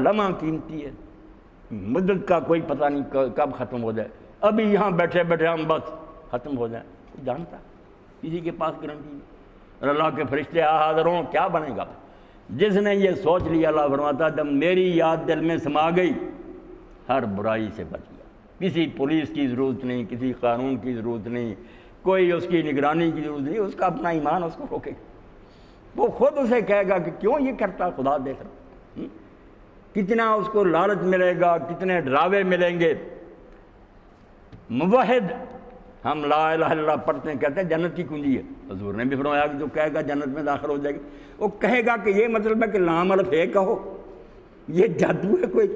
لمحہ قیمتی ہے، مدت کا کوئی پتہ نہیں کب ختم ہو جائے، ابھی یہاں بیٹھے بیٹھے ہم بس ختم ہو جائیں، جانتا کسی کے پاس گارنٹی نہیں۔ اور اللہ کے فرشتے حاضر ہوں کیا بنے گا؟ جس نے یہ سوچ لیا، اللہ فرماتا جب میری یاد دل میں سما گئی ہر برائی سے بچ گیا، کسی پولیس کی ضرورت نہیں، کسی قانون کی ضرورت نہیں، کوئی اس کی نگرانی کی ضرورت نہیں، اس کا اپنا ایمان اس کو روکے گا، وہ خود اسے کہے گا کہ کیوں یہ کرتا، خدا دیکھ رہا، کتنا اس کو لالچ ملے گا، کتنے ڈراوے ملیں گے۔ موحد ہم لا الہ الا اللہ پڑھتے ہیں، کہتے ہیں جنت کی کنجی ہے، حضور نے بھی فرمایا کہ جو کہے گا جنت میں داخل ہو جائے گا، وہ کہے گا کہ یہ مطلب ہے کہ لام الف ہے کہو، یہ جادو ہے کوئی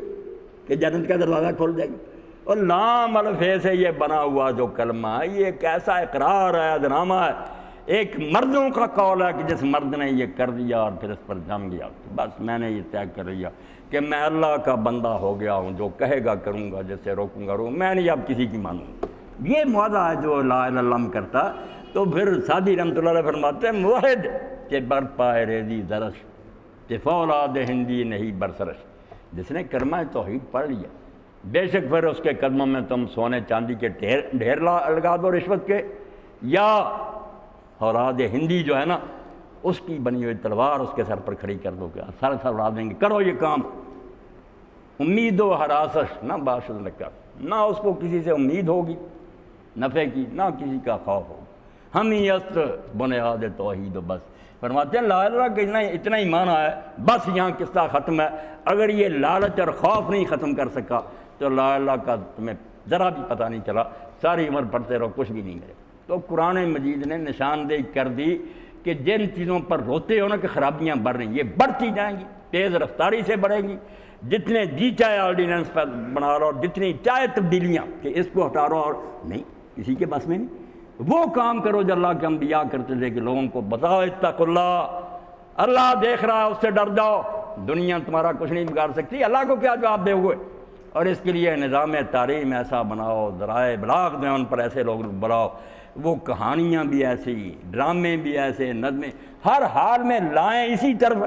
کہ جنت کا دروازہ کھول جائے گا؟ اور لام الف ہے سے یہ بنا ہوا جو کلمہ ہے یہ ایک ایسا اقرار ہے، عہدنامہ ہے، ایک مردوں کا قول ہے کہ جس مرد نے یہ کر دیا اور پھر اس پر جم گیا، بس میں نے یہ طے کر لیا کہ میں اللہ کا بندہ ہو گیا ہوں، جو کہے گا کروں گا، جسے روکوں گا میں نہیں اب کسی کی مانوں گا۔ یہ معاہدہ ہے جو لا الہ الا اللہ کرتا۔ تو پھر سعدی رحمۃ اللہ علیہ فرماتے ہیں موحد کہ بر پائے ریزی درش کہ فولاد ہندی نہیں برسرش، جس نے کلمہ توحید پڑھ لیا بے شک پھر اس کے قدموں میں تم سونے چاندی کے ڈھیر لگا دو رشوت کے، یا اولاد ہندی جو ہے نا اس کی بنی ہوئی تلوار اس کے سر پر کھڑی کر دو، کہ سر اڑا دیں گے، کرو یہ کام۔ امید و حراسش نہ باشد لکر، نہ اس کو کسی سے امید ہوگی نفع کی، نہ کسی کا خوف ہوگا، ہمیت بنیاد توحید و بس۔ فرماتے ہیں لا الہ الا اللہ کا اتنا ایمان آیا بس یہاں قصہ ختم ہے۔ اگر یہ لالچ اور خوف نہیں ختم کر سکا تو لا الہ کا تمہیں ذرا بھی پتہ نہیں چلا، ساری عمر پڑھتے رہو کچھ بھی نہیں ملے۔ تو قرآن مجید نے نشاندہی کر دی کہ جن چیزوں پر روتے ہو نا کہ خرابیاں بڑھ رہی ہیں، یہ بڑھتی جائیں گی، تیز رفتاری سے بڑھیں گی، جتنے جی چاہے آرڈیننس پر بنا رہو، جتنی چاہے تبدیلیاں کہ اس کو ہٹا رہو، اور نہیں کسی کے بس میں نہیں۔ وہ کام کرو جو اللہ کے انبیاء کرتے تھے کہ لوگوں کو بتاؤ اتقوا اللہ، اللہ دیکھ رہا ہے اس سے ڈر جاؤ، دنیا تمہارا کچھ نہیں بگاڑ سکتی، اللہ کو کیا جواب دے ہوئے۔ اور اس کے لیے نظام تعلیم ایسا بناؤ، ذرائع ابلاغ دیں ان پر ایسے لوگ بلاؤ، وہ کہانیاں بھی ایسی، ڈرامے بھی ایسے، نظمیں ہر حال میں لائیں اسی طرف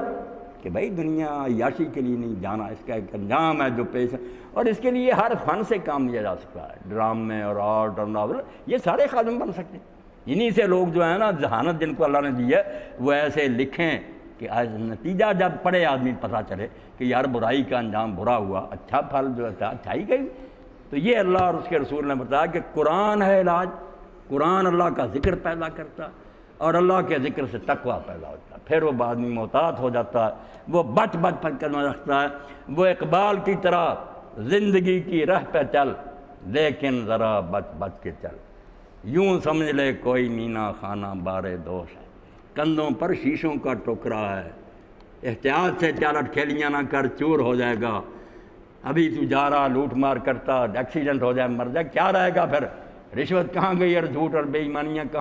کہ بھائی دنیا عیاشی کے لیے نہیں جانا، اس کا ایک انجام ہے جو پیش ہے، اور اس کے لیے ہر فن سے کام لیا جا سکتا ہے، ڈرامے اور آرٹ اور ناول، یہ سارے خادم بن سکتے ہیں۔ انہی سے لوگ جو ہیں نا ذہانت جن کو اللہ نے دی ہے وہ ایسے لکھیں کہ آج نتیجہ جب پڑھے آدمی پتہ چلے کہ یار برائی کا انجام برا ہوا، اچھا پھل جو ہے اچھائی گئی۔ تو یہ اللہ اور اس کے رسول نے بتایا کہ قرآن ہے علاج، قرآن اللہ کا ذکر پیدا کرتا اور اللہ کے ذکر سے تقویٰ پیدا ہوتا ہے، پھر وہ آدمی محتاط ہو جاتا ہے، وہ بچ پر قدم رکھتا ہے، وہ اقبال کی طرح زندگی کی راہ پہ چل لیکن ذرا بچ کے چل، یوں سمجھ لے کوئی مینا خانہ بارے دوش ہے، کندھوں پر شیشوں کا ٹوکرا ہے، احتیاط سے چل، اٹکھیلیاں نہ کر چور ہو جائے گا، ابھی تو جا رہا لوٹ مار کرتا، ایکسیڈنٹ ہو جائے مر جائے، کیا رہے گا پھر؟ رشوت کہاں گئی اور جھوٹ اور بے ایمانیاں کہاں